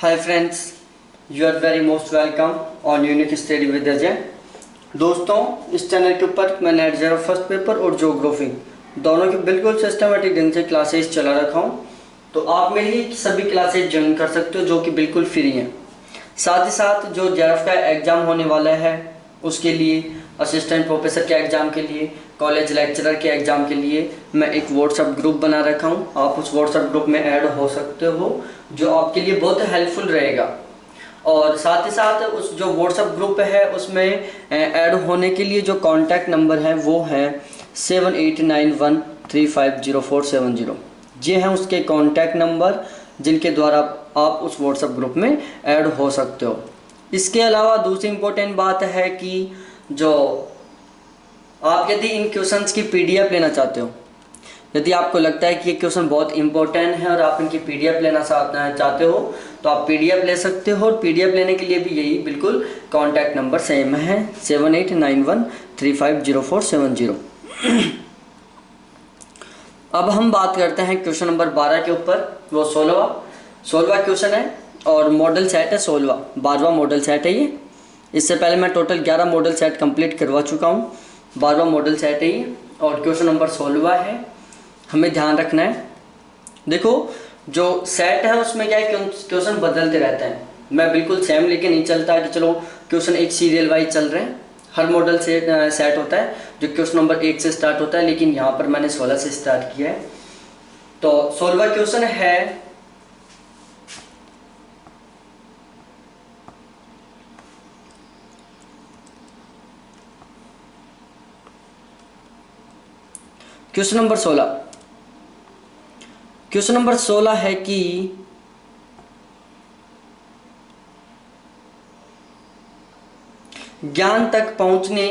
Hi friends, you are very most welcome on unique study with Ajay. दोस्तों, इस channel के ऊपर मैं नेट ज़ीरो फर्स्ट पेपर और ज्योग्राफी दोनों की बिल्कुल सिस्टमेटिक ढंग से क्लासेस चला रखा हूँ। तो आप मेरी सभी क्लासेस ज्वाइन कर सकते हो जो कि बिल्कुल फ्री हैं। साथ ही साथ जो जेआरएफ का एग्ज़ाम होने वाला है उसके लिए, असिस्टेंट प्रोफेसर के एग्ज़ाम के लिए, कॉलेज लेक्चरर के एग्ज़ाम के लिए मैं एक व्हाट्सएप ग्रुप बना रखा हूँ। आप उस व्हाट्सएप ग्रुप में ऐड हो सकते हो, जो आपके लिए बहुत हेल्पफुल रहेगा। और साथ ही साथ उस जो व्हाट्सएप ग्रुप है उसमें ऐड होने के लिए जो कॉन्टैक्ट नंबर है वो है 7891350470। ये हैं उसके कॉन्टैक्ट नंबर जिनके द्वारा आप उस व्हाट्सएप ग्रुप में ऐड हो सकते हो। इसके अलावा दूसरी इम्पोर्टेंट बात है कि जो आप यदि इन क्वेश्चंस की पीडीएफ लेना चाहते हो, यदि आपको लगता है कि ये क्वेश्चन बहुत इंपॉर्टेंट है और आप इनकी पीडीएफ लेना चाहते हो तो आप पीडीएफ ले सकते हो। और पीडीएफ लेने के लिए भी यही बिल्कुल कॉन्टैक्ट नंबर सेम है 7891350470। अब हम बात करते हैं क्वेश्चन नंबर 12 के ऊपर। वो 16वां क्वेश्चन है और मॉडल सेट है 12वां मॉडल सेट है ये। इससे पहले मैं टोटल 11 मॉडल सेट कंप्लीट करवा चुका हूँ। 12वां मॉडल सेट है ये और क्वेश्चन नंबर 16 है। हमें ध्यान रखना है, देखो जो सेट है उसमें क्या है, क्वेश्चन बदलते रहते हैं। मैं बिल्कुल सेम लेके नहीं चलता कि चलो क्वेश्चन एक सीरियल वाइज चल रहे हैं। हर मॉडल सेट होता है जो क्वेश्चन नंबर 1 से स्टार्ट होता है, लेकिन यहाँ पर मैंने 16 से स्टार्ट किया है। तो 16वां क्वेश्चन है, क्वेश्चन नंबर 16 है कि ज्ञान तक पहुंचने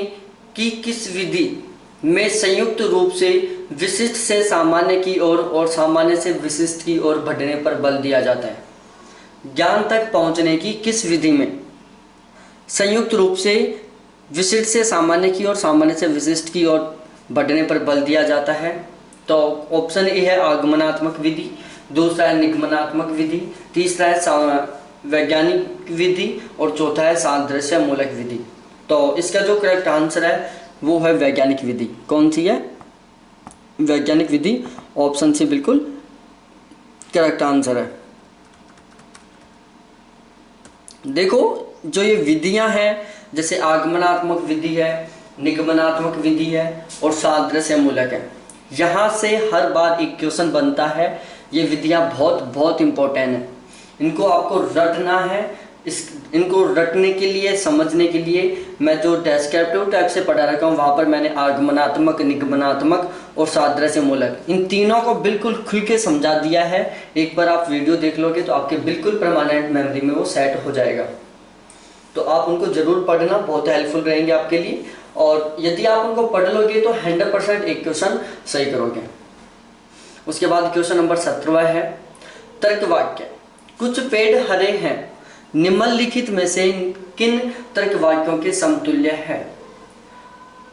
की किस विधि में संयुक्त रूप से विशिष्ट से सामान्य की ओर और सामान्य से विशिष्ट की ओर बढ़ने पर बल दिया जाता है। ज्ञान तक पहुंचने की किस विधि में संयुक्त रूप से विशिष्ट से सामान्य की ओर, सामान्य से विशिष्ट की ओर बढ़ने पर बल दिया जाता है। तो ऑप्शन ए है आगमनात्मक विधि, दूसरा है निगमनात्मक विधि, तीसरा है वैज्ञानिक विधि और चौथा है सादृश्य मूलक विधि। तो इसका जो करेक्ट आंसर है वो है वैज्ञानिक विधि। कौन सी है? वैज्ञानिक विधि। ऑप्शन सी बिल्कुल करेक्ट आंसर है। देखो जो ये विधियां हैं, जैसे आगमनात्मक विधि है, निगमनात्मक विधि है और सादृश्य मूलक है, यहाँ से हर बार एक क्वेश्चन बनता है। ये विधियाँ बहुत इंपॉर्टेंट है, इनको आपको रटना है। इनको रटने के लिए, समझने के लिए मैं जो डेस्क्रिप्टिव टाइप से पढ़ा रखा हूँ वहाँ पर मैंने आगमनात्मक, निगमनात्मक और सादृश्य मूलक इन तीनों को बिल्कुल खुल के समझा दिया है। एक बार आप वीडियो देख लोगे तो आपके बिल्कुल परमानेंट मेमोरी में वो सेट हो जाएगा। तो आप उनको जरूर पढ़ना, बहुत हेल्पफुल रहेंगे आपके लिए। और यदि आप उनको पढ़ लोगे तो 100% एक क्वेश्चन सही करोगे। उसके बाद क्वेश्चन नंबर 17 है तर्क वाक्य। कुछ पेड़ हरे हैं, निम्नलिखित में से किन तर्क वाक्यों के समतुल्य है?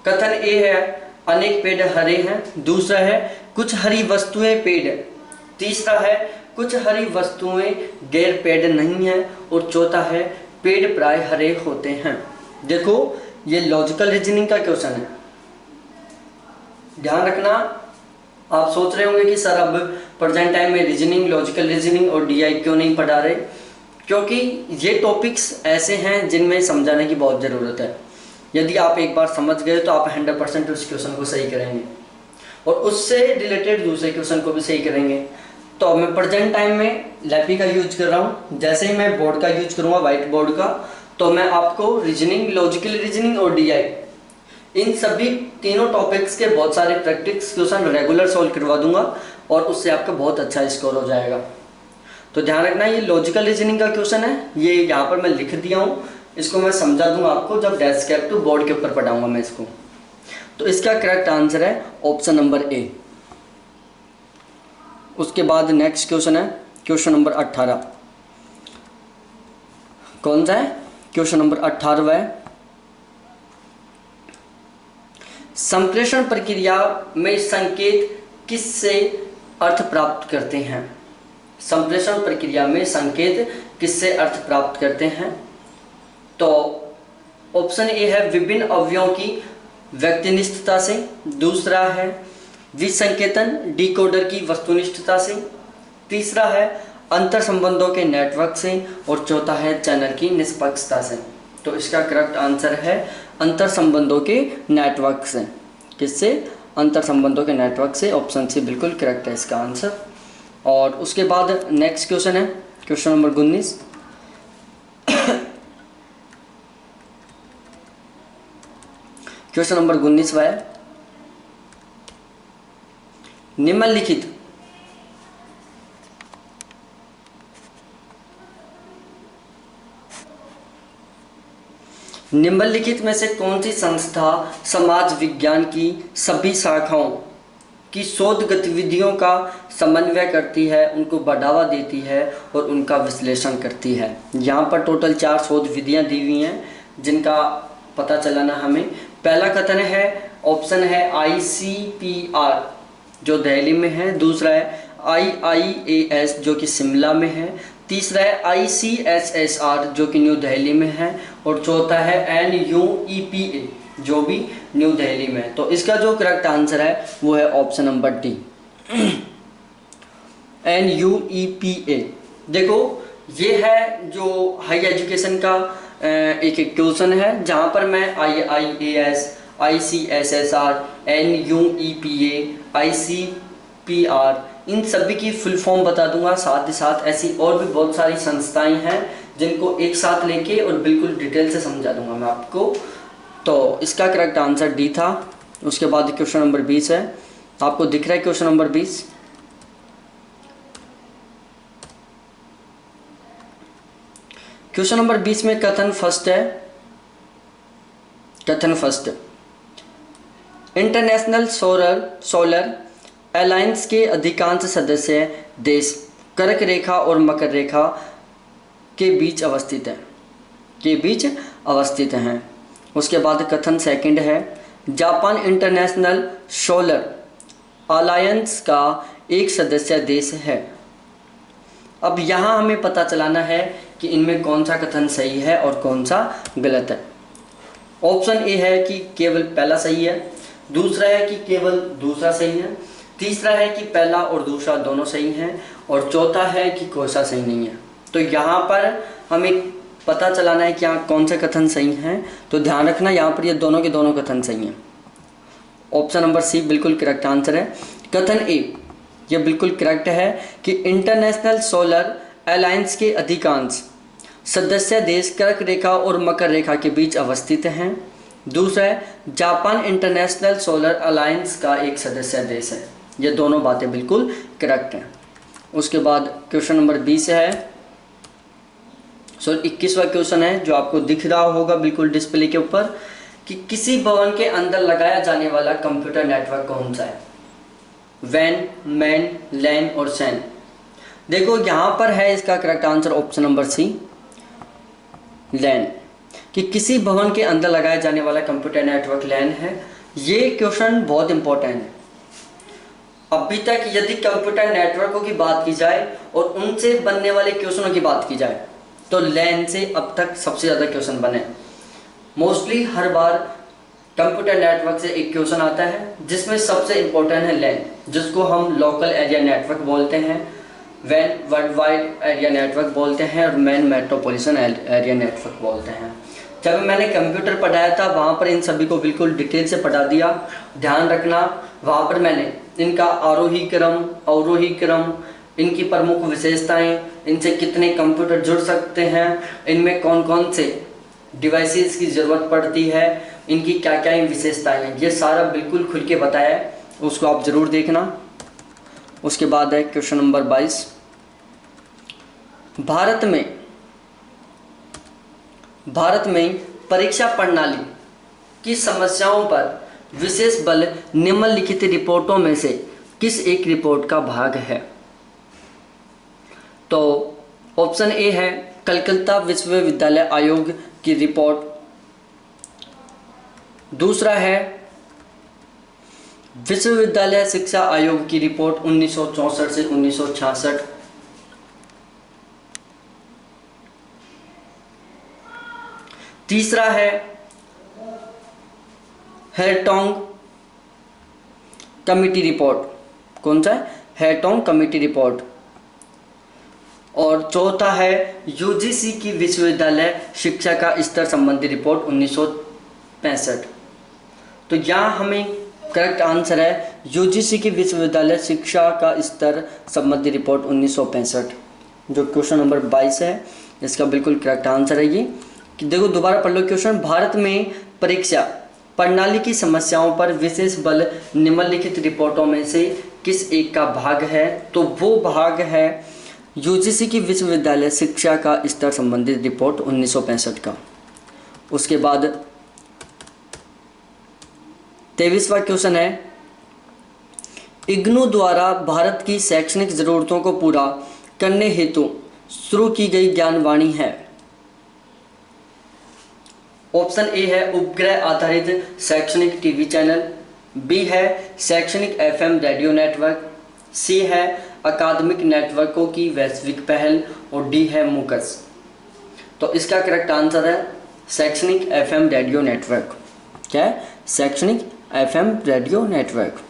कथन ए है अनेक पेड़ हरे हैं, दूसरा है कुछ हरी वस्तुएं पेड़ है, तीसरा है कुछ हरी वस्तुएं गैर पेड़ नहीं है और चौथा है पेड़ प्राय हरे होते हैं। देखो ये लॉजिकल रीजनिंग का क्वेश्चन है, ध्यान रखना। आप सोच रहे होंगे कि सर अब प्रेजेंट टाइम में रीजनिंग, लॉजिकल रीजनिंग और डीआई क्यों नहीं पढ़ा रहे? क्योंकि ये टॉपिक्स ऐसे हैं जिनमें समझाने की बहुत ज़रूरत है। यदि आप एक बार समझ गए तो आप 100% उस क्वेश्चन को सही करेंगे और उससे रिलेटेड दूसरे क्वेश्चन को भी सही करेंगे। तो मैं प्रेजेंट टाइम में लैपी का यूज कर रहा हूँ। जैसे ही मैं बोर्ड का यूज करूँगा, व्हाइट बोर्ड का, तो मैं आपको रीजनिंग, लॉजिकल रीजनिंग और डीआई इन सभी तीनों टॉपिक्स के बहुत सारे प्रैक्टिस क्वेश्चन रेगुलर सॉल्व करवा दूंगा और उससे आपका बहुत अच्छा स्कोर हो जाएगा। तो ध्यान रखना, ये लॉजिकल रीजनिंग का क्वेश्चन है, ये यहाँ पर मैं लिख दिया हूँ। इसको मैं समझा दूंगा आपको जब डेस्क्रिप्टिव बोर्ड के ऊपर पढ़ाऊंगा मैं इसको। तो इसका करेक्ट आंसर है ऑप्शन नंबर ए। उसके बाद नेक्स्ट क्वेश्चन है क्वेश्चन नंबर 18। कौन सा है? क्वेश्चन नंबर 18 है संप्रेषण प्रक्रिया में संकेत किससे अर्थ प्राप्त करते हैं? संप्रेषण प्रक्रिया में संकेत किससे अर्थ प्राप्त करते हैं? तो ऑप्शन ए है विभिन्न अवयवों की व्यक्तिनिष्ठता से, दूसरा है विसंकेतन डिकोडर की वस्तुनिष्ठता से, तीसरा है अंतर संबंधों के नेटवर्क से, और चौथा है चैनल की निष्पक्षता से। तो इसका करेक्ट आंसर है अंतर संबंधों के नेटवर्क से। किससे? अंतर संबंधों के नेटवर्क से। ऑप्शन सी बिल्कुल करेक्ट है इसका आंसर। और उसके बाद नेक्स्ट क्वेश्चन है क्वेश्चन नंबर 19। क्वेश्चन नंबर 19 है निम्नलिखित में से कौन सी संस्था समाज विज्ञान की सभी शाखाओं की शोध गतिविधियों का समन्वय करती है, उनको बढ़ावा देती है और उनका विश्लेषण करती है? यहाँ पर टोटल 4 शोध विधियाँ दी हुई हैं जिनका पता चलाना हमें। पहला कथन है, ऑप्शन है ICPR जो दिल्ली में है, दूसरा है IIAS जो कि शिमला में है, तीसरा है ICSSR जो कि न्यू दिल्ली में है, और चौथा है NUEPA जो भी न्यू दिल्ली में है। तो इसका जो करेक्ट आंसर है वो है ऑप्शन नंबर डी, NUEPA। देखो ये है जो हाई एजुकेशन का एक क्वेश्चन है जहाँ पर मैं IIAS, ICSSR, NUEPA, ICPR इन सभी की फुल फॉर्म बता दूंगा। साथ ही साथ ऐसी और भी बहुत सारी संस्थाएं हैं जिनको एक साथ लेके और बिल्कुल डिटेल से समझा दूंगा मैं आपको। तो इसका करेक्ट आंसर डी था। उसके बाद क्वेश्चन नंबर 20 है, आपको दिख रहा है क्वेश्चन नंबर 20? क्वेश्चन नंबर 20 में कथन फर्स्ट है, कथन फर्स्ट, इंटरनेशनल सोलर अलायंस के अधिकांश सदस्य देश कर्क रेखा और मकर रेखा के बीच अवस्थित हैं। उसके बाद कथन सेकंड है, जापान इंटरनेशनल सोलर अलायंस का एक सदस्य देश है। अब यहाँ हमें पता चलाना है कि इनमें कौन सा कथन सही है और कौन सा गलत है। ऑप्शन ए है कि केवल पहला सही है, दूसरा है कि केवल दूसरा सही है, तीसरा है कि पहला और दूसरा दोनों सही हैं, और चौथा है कि कोई सा सही नहीं है। तो यहाँ पर हमें पता चलाना है कि यहाँ कौन से कथन सही हैं। तो ध्यान रखना यहाँ पर ये दोनों के दोनों कथन सही हैं। ऑप्शन नंबर सी बिल्कुल करेक्ट आंसर है। कथन ए ये बिल्कुल करेक्ट है कि इंटरनेशनल सोलर अलायंस के अधिकांश सदस्य देश कर्क रेखा और मकर रेखा के बीच अवस्थित हैं। दूसरा है, जापान इंटरनेशनल सोलर अलायंस का एक सदस्य देश है। ये दोनों बातें बिल्कुल करेक्ट हैं। उसके बाद क्वेश्चन नंबर 20 है, 21वां क्वेश्चन है जो आपको दिख रहा होगा बिल्कुल डिस्प्ले के ऊपर, कि किसी भवन के अंदर लगाया जाने वाला कंप्यूटर नेटवर्क कौन सा है? वैन, मैन, लैन और सैन। देखो यहाँ पर है इसका correct answer option number C, लैन, कि किसी भवन के अंदर लगाया जाने वाला कंप्यूटर नेटवर्क लैन है। ये क्वेश्चन बहुत इंपॉर्टेंट है। अभी तक यदि कंप्यूटर नेटवर्कों की बात की जाए और उनसे बनने वाले क्वेश्चनों की बात की जाए तो लैन से अब तक सबसे ज़्यादा क्वेश्चन बने। मोस्टली हर बार कंप्यूटर नेटवर्क से एक क्वेश्चन आता है जिसमें सबसे इम्पोर्टेंट है लैन, जिसको हम लोकल एरिया नेटवर्क बोलते हैं, वैन वर्ल्ड वाइड एरिया नेटवर्क बोलते हैं, और मैन मेट्रोपॉलिटन एरिया नेटवर्क बोलते हैं। जब मैंने कंप्यूटर पढ़ाया था वहाँ पर इन सभी को बिल्कुल डिटेल से पढ़ा दिया। ध्यान रखना वहाँ पर मैंने इनका आरोही क्रम, अवरोही क्रम, इनकी प्रमुख विशेषताएं, इनसे कितने कंप्यूटर जुड़ सकते हैं, इनमें कौन कौन से डिवाइसेस की ज़रूरत पड़ती है, इनकी क्या क्या विशेषताएं हैं, ये सारा बिल्कुल खुल के बताया है, उसको आप ज़रूर देखना। उसके बाद है क्वेश्चन नंबर 22, भारत में परीक्षा प्रणाली की समस्याओं पर विशेष बल निम्नलिखित रिपोर्टों में से किस एक रिपोर्ट का भाग है? तो ऑप्शन ए है कलकत्ता विश्वविद्यालय आयोग की रिपोर्ट, दूसरा है विश्वविद्यालय शिक्षा आयोग की रिपोर्ट 1964 से 1966, तीसरा है हेरटोंग कमिटी रिपोर्ट। कौन सा है? हेरटोंग कमिटी रिपोर्ट। और चौथा है यूजीसी की विश्वविद्यालय शिक्षा का स्तर संबंधी रिपोर्ट 1965। तो यहाँ हमें करेक्ट आंसर है यूजीसी की विश्वविद्यालय शिक्षा का स्तर संबंधी रिपोर्ट 1965, जो क्वेश्चन नंबर 22 है। इसका बिल्कुल करेक्ट आंसर है ये। कि देखो दोबारा पढ़ लो क्वेश्चन। भारत में परीक्षा प्रणाली की समस्याओं पर विशेष बल निम्नलिखित रिपोर्टों में से किस एक का भाग है? तो वो भाग है यूजीसी की विश्वविद्यालय शिक्षा का स्तर संबंधित रिपोर्ट 1965 का। उसके बाद 23वां क्वेश्चन है इग्नू द्वारा भारत की शैक्षणिक जरूरतों को पूरा करने हेतु शुरू की गई ज्ञानवाणी है। ऑप्शन ए है उपग्रह आधारित शैक्षणिक टीवी चैनल, बी है शैक्षणिक एफएम रेडियो नेटवर्क, सी है अकादमिक नेटवर्कों की वैश्विक पहल और डी है मूकस। तो इसका करेक्ट आंसर है शैक्षणिक एफएम रेडियो नेटवर्क। क्या है? शैक्षणिक एफएम रेडियो नेटवर्क।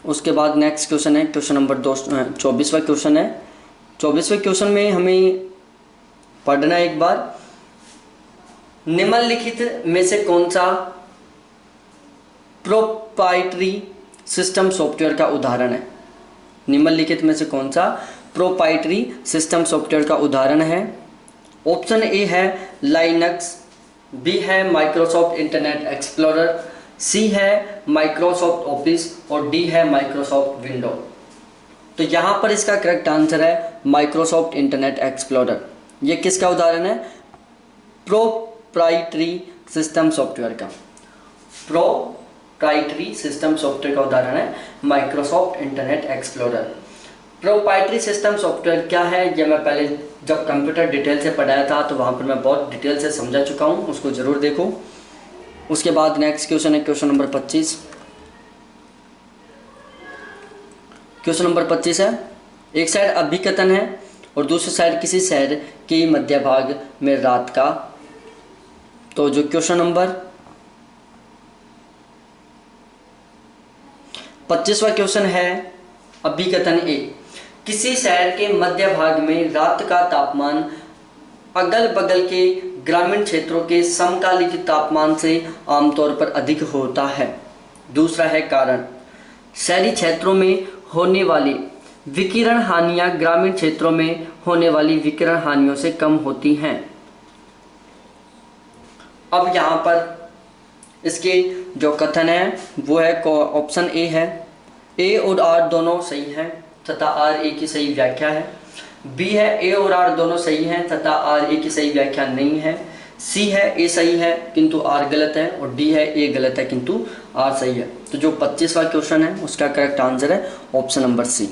उसके बाद नेक्स्ट क्वेश्चन है क्वेश्चन नंबर 24वां क्वेश्चन है। 24वें क्वेश्चन में हमें पढ़ना एक बार, निम्नलिखित में से कौन सा प्रोप्राइटरी सिस्टम सॉफ्टवेयर का उदाहरण है? निम्नलिखित में से कौन सा प्रोप्राइटरी सिस्टम सॉफ्टवेयर का उदाहरण है? ऑप्शन ए है लाइनक्स, बी है माइक्रोसॉफ्ट इंटरनेट एक्सप्लोरर, सी है माइक्रोसॉफ्ट ऑफिस और डी है माइक्रोसॉफ्ट विंडो। तो यहाँ पर इसका करेक्ट आंसर है माइक्रोसॉफ्ट इंटरनेट एक्सप्लोरर। ये किसका उदाहरण है? प्रोप्राइटरी सिस्टम सॉफ्टवेयर का। प्रोप्राइटरी सिस्टम सॉफ्टवेयर का उदाहरण है Microsoft internet explorer. Proprietary system software क्या है ये मैं पहले जब कंप्यूटर डिटेल से पढ़ाया था तो वहाँ पर मैं बहुत डिटेल से समझा चुका हूँ, उसको ज़रूर देखो। उसके बाद नेक्स्ट क्वेश्चन है क्वेश्चन नंबर 25। क्वेश्चन नंबर 25 है एक साइड अभिकथन है और दूसरी साइड किसी शहर के मध्य भाग में रात का। तो जो क्वेश्चन नंबर 25वां क्वेश्चन है अभिकथन ए, किसी शहर के मध्य भाग में रात का तापमान अगल बगल के ग्रामीण क्षेत्रों के समकालिक तापमान से आमतौर पर अधिक होता है। दूसरा है कारण, शहरी क्षेत्रों में होने वाली विकिरण हानियां ग्रामीण क्षेत्रों में होने वाली विकिरण हानियों से कम होती हैं। अब यहाँ पर इसके जो कथन है वो है ऑप्शन ए है, ए और आर दोनों सही हैं तथा आर ए की सही व्याख्या है। बी है ए और आर दोनों सही हैं तथा आर ए की सही व्याख्या नहीं है। सी है ए सही है किंतु आर गलत है और डी है ए गलत है किंतु आर सही है। तो जो 25वां क्वेश्चन है उसका करेक्ट आंसर है option number C.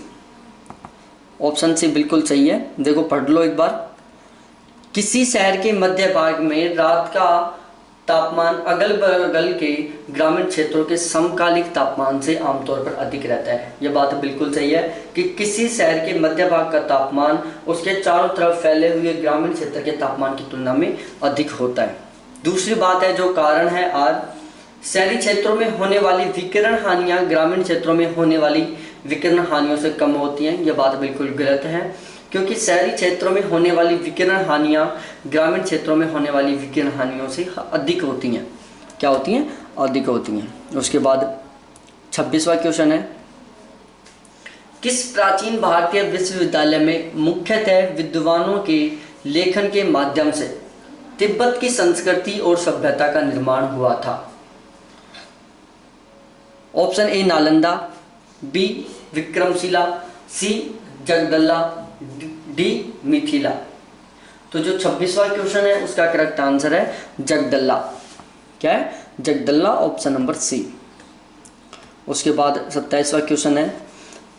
Option C बिल्कुल सही है। देखो पढ़ लो एक बार, किसी शहर के मध्य भाग में रात का तापमान अगल बगल के ग्रामीण क्षेत्रों के समकालिक तापमान से आमतौर पर अधिक रहता है। यह बात बिल्कुल सही है कि किसी शहर के मध्य भाग का तापमान उसके चारों तरफ फैले हुए ग्रामीण क्षेत्र के तापमान की तुलना में अधिक होता है। दूसरी बात है जो कारण है आर, शहरी क्षेत्रों में होने वाली विकिरण हानियां ग्रामीण क्षेत्रों में होने वाली विकिरण हानियों से कम होती हैं। यह बात बिल्कुल गलत है क्योंकि शहरी क्षेत्रों में होने वाली विकिरण हानियां ग्रामीण क्षेत्रों में होने वाली विकिरण हानियों से अधिक होती हैं। क्या होती हैं? अधिक होती हैं। उसके बाद 26वां क्वेश्चन है, किस प्राचीन भारतीय विश्वविद्यालय में मुख्यतः विद्वानों के लेखन के माध्यम से तिब्बत की संस्कृति और सभ्यता का निर्माण हुआ था? Option A Nalanda, B Vikramshila, C Jagaddala, D Mithila. तो जो 26वां क्वेश्चन है उसका करेक्ट आंसर है जगदल्ला। क्या है? जगदल्ला, ऑप्शन नंबर सी। उसके बाद 27वां क्वेश्चन है,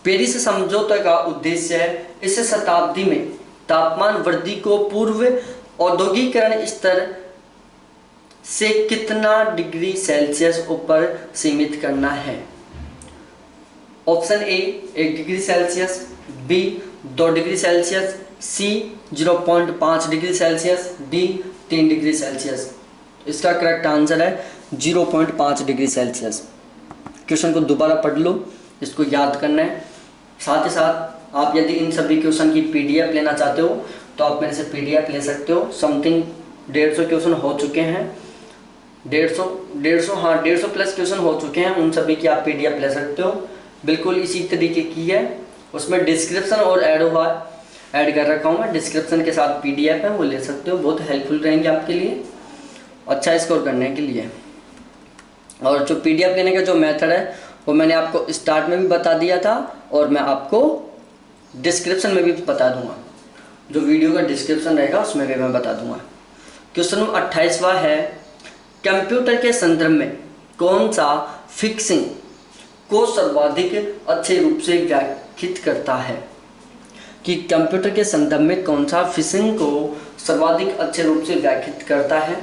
पेरिस समझौते का उद्देश्य इस शताब्दी में तापमान वृद्धि को पूर्व औद्योगिकरण स्तर से कितना डिग्री सेल्सियस ऊपर सीमित करना है? Option A 1 degree Celsius, B 2 degree Celsius, C 0.5 degree Celsius, D 3 degree Celsius. इसका करेक्ट आंसर है 0.5 डिग्री सेल्सियस। क्वेश्चन को दोबारा पढ़ लो, इसको याद करना है। साथ ही साथ आप यदि इन सभी क्वेश्चन की पीडीएफ लेना चाहते हो तो आप मेरे से पीडीएफ ले सकते हो। समथिंग 150 क्वेश्चन हो चुके हैं, 150 प्लस क्वेश्चन हो चुके हैं, उन सभी की आप पीडीएफ ले सकते हो। बिल्कुल इसी तरीके की है, उसमें डिस्क्रिप्शन और ऐड कर रखा हूँ मैं, डिस्क्रिप्शन के साथ पीडीएफ है, वो ले सकते हो। बहुत हेल्पफुल रहेंगे आपके लिए अच्छा स्कोर करने के लिए। और जो पीडीएफ लेने का जो मेथड है वो मैंने आपको स्टार्ट में भी बता दिया था और मैं आपको डिस्क्रिप्शन में भी बता दूंगा। जो वीडियो का डिस्क्रिप्शन रहेगा उसमें भी मैं बता दूंगा। क्वेश्चन नंबर 28वां है, कंप्यूटर के संदर्भ में कौन सा फिक्सिंग को सर्वाधिक अच्छे रूप से व्याख्यायित करता है? कि कंप्यूटर के संदर्भ में कौन सा फिशिंग को सर्वाधिक अच्छे रूप से व्याख्यायित करता है?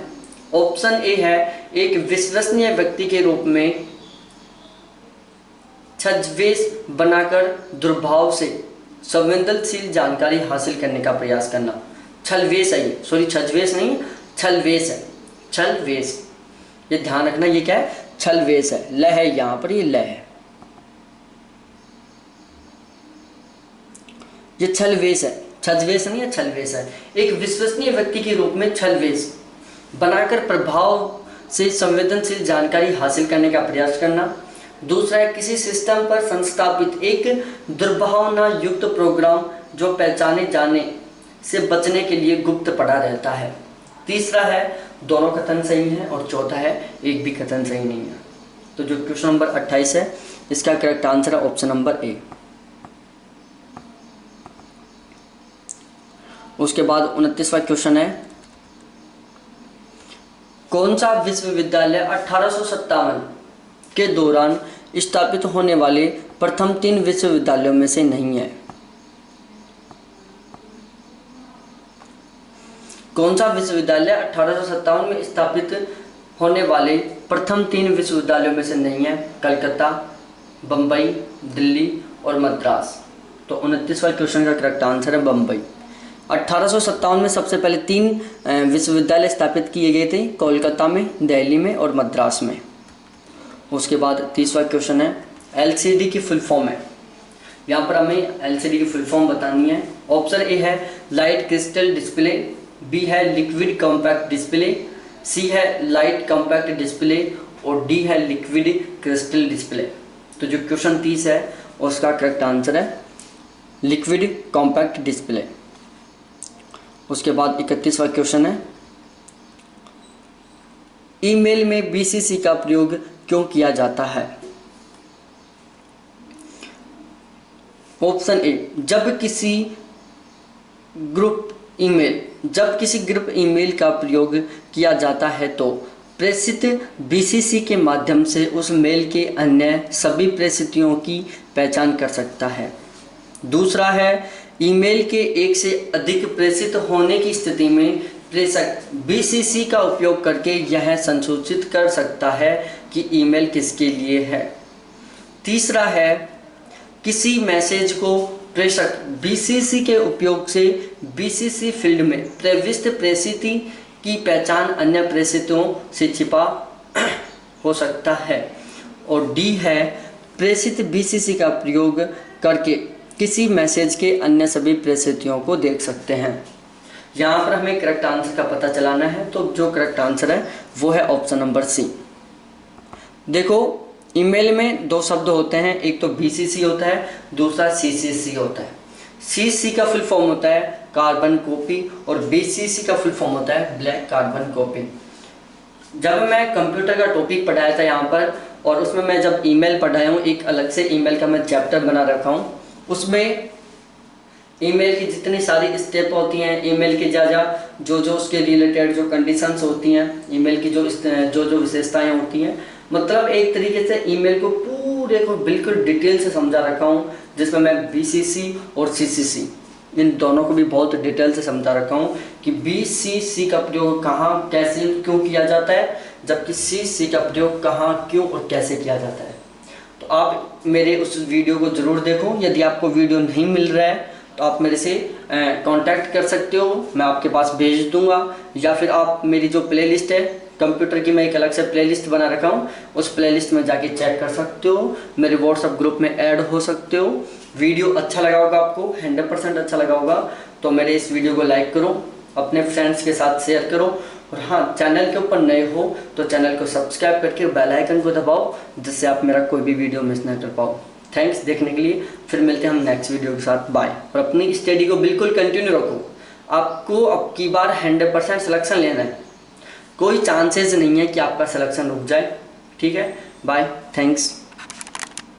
ऑप्शन ए है, एक विश्वसनीय व्यक्ति के रूप में छद्मवेश बनाकर दुर्भाव से संवेदनशील जानकारी हासिल करने का प्रयास करना। छलवेश है ये, सॉरी छद्मवेश नहीं, छलवेश है, छलवेश। ये ध्यान रखना, ये क्या है? छलवेश है। ल है यहाँ पर, ये ल है, ये छलवेश है, छद्मवेश नहीं है, छलवेश है। एक विश्वसनीय व्यक्ति के रूप में छलवेश बनाकर प्रभाव से संवेदनशील जानकारी हासिल करने का प्रयास करना। दूसरा है, किसी सिस्टम पर संस्थापित एक दुर्भावना युक्त प्रोग्राम जो पहचाने जाने से बचने के लिए गुप्त पड़ा रहता है। तीसरा है, दोनों कथन सही हैं। और चौथा है, एक भी कथन सही नहीं है। तो जो क्वेश्चन नंबर 28 है इसका करेक्ट आंसर है ऑप्शन नंबर ए। उसके बाद 29वां क्वेश्चन है, कौन सा विश्वविद्यालय 1857 के दौरान स्थापित होने वाले प्रथम 3 विश्वविद्यालयों में से नहीं है? कौन सा विश्वविद्यालय 1857 में स्थापित होने वाले प्रथम 3 विश्वविद्यालयों में से नहीं है? कलकत्ता, बम्बई, दिल्ली और मद्रास। तो 29वां क्वेश्चन का करेक्ट आंसर है बम्बई। 1857 में सबसे पहले 3 विश्वविद्यालय स्थापित किए गए थे, कोलकाता में, दिल्ली में और मद्रास में। उसके बाद 30वां क्वेश्चन है, एलसीडी की फुल फॉर्म है। यहाँ पर हमें एलसीडी की फुल फॉर्म बतानी है। ऑप्शन ए है लाइट क्रिस्टल डिस्प्ले, बी है लिक्विड कॉम्पैक्ट डिस्प्ले, सी है लाइट कॉम्पैक्ट डिस्प्ले और डी है लिक्विड क्रिस्टल डिस्प्ले। तो जो क्वेश्चन 30 है उसका करेक्ट आंसर है लिक्विड कॉम्पैक्ट डिस्प्ले। उसके बाद 31वां क्वेश्चन है, ईमेल में बीसीसी का प्रयोग क्यों किया जाता है? ऑप्शन ए, जब किसी ग्रुप ईमेल का प्रयोग किया जाता है तो प्रेषित बीसीसी के माध्यम से उस मेल के अन्य सभी प्रेषितों की पहचान कर सकता है। दूसरा है, ईमेल के एक से अधिक प्रेषित होने की स्थिति में प्रेषक बीसीसी का उपयोग करके यह संसूचित कर सकता है कि ईमेल किसके लिए है। तीसरा है, किसी मैसेज को प्रेषक बीसीसी के उपयोग से बीसीसी फील्ड में प्रविष्ट प्रेषिती की पहचान अन्य प्रेषितों से छिपा हो सकता है। और डी है, प्रेषित बीसीसी का प्रयोग करके किसी मैसेज के अन्य सभी प्रेषितों को देख सकते हैं। यहाँ पर हमें करेक्ट आंसर का पता चलाना है, तो जो करेक्ट आंसर है वो है ऑप्शन नंबर सी। देखो, ईमेल में 2 शब्द होते हैं, एक तो बीसीसी होता है, दूसरा सीसीसी होता है। सीसी का फुल फॉर्म होता है कार्बन कॉपी और बीसीसी का फुल फॉर्म होता है ब्लैक कार्बन कॉपी। जब मैं कंप्यूटर का टॉपिक पढ़ाया था यहाँ पर, और उसमें मैं जब ईमेल पढ़ाया हूँ, एक अलग से ईमेल का मैं चैप्टर बना रखा हूँ, उसमें ईमेल की जितनी सारी स्टेप होती हैं, ईमेल के जो उसके रिलेटेड जो कंडीशंस होती हैं, ईमेल की जो विशेषताएं होती हैं, मतलब एक तरीके से ईमेल को पूरे को बिल्कुल डिटेल से समझा रखा हूँ, जिसमें मैं बीसीसी और सीसीसी इन दोनों को भी बहुत डिटेल से समझा रखा हूँ कि बीसीसी का प्रयोग कहाँ, कैसे, क्यों किया जाता है, जबकि सीसी का प्रयोग कहाँ, क्यों और कैसे किया जाता है। तो आप मेरे उस वीडियो को ज़रूर देखो। यदि आपको वीडियो नहीं मिल रहा है तो आप मेरे से कांटेक्ट कर सकते हो, मैं आपके पास भेज दूंगा। या फिर आप मेरी जो प्लेलिस्ट है कंप्यूटर की, मैं एक अलग से प्लेलिस्ट बना रखा हूँ, उस प्लेलिस्ट में जाके चेक कर सकते हो, मेरे व्हाट्सएप ग्रुप में ऐड हो सकते हो। वीडियो अच्छा लगा होगा आपको, 100% अच्छा लगा होगा तो मेरे इस वीडियो को लाइक करो, अपने फ्रेंड्स के साथ शेयर करो, और हाँ, चैनल के ऊपर नए हो तो चैनल को सब्सक्राइब करके बेल आइकन को दबाओ, जिससे आप मेरा कोई भी वीडियो मिस ना कर पाओ। थैंक्स देखने के लिए, फिर मिलते हैं हम नेक्स्ट वीडियो के साथ। बाय। और अपनी स्टडी को बिल्कुल कंटिन्यू रखो, आपको अब की बार 100% सिलेक्शन लेना है, कोई चांसेस नहीं है कि आपका सिलेक्शन रुक जाए। ठीक है, बाय, थैंक्स।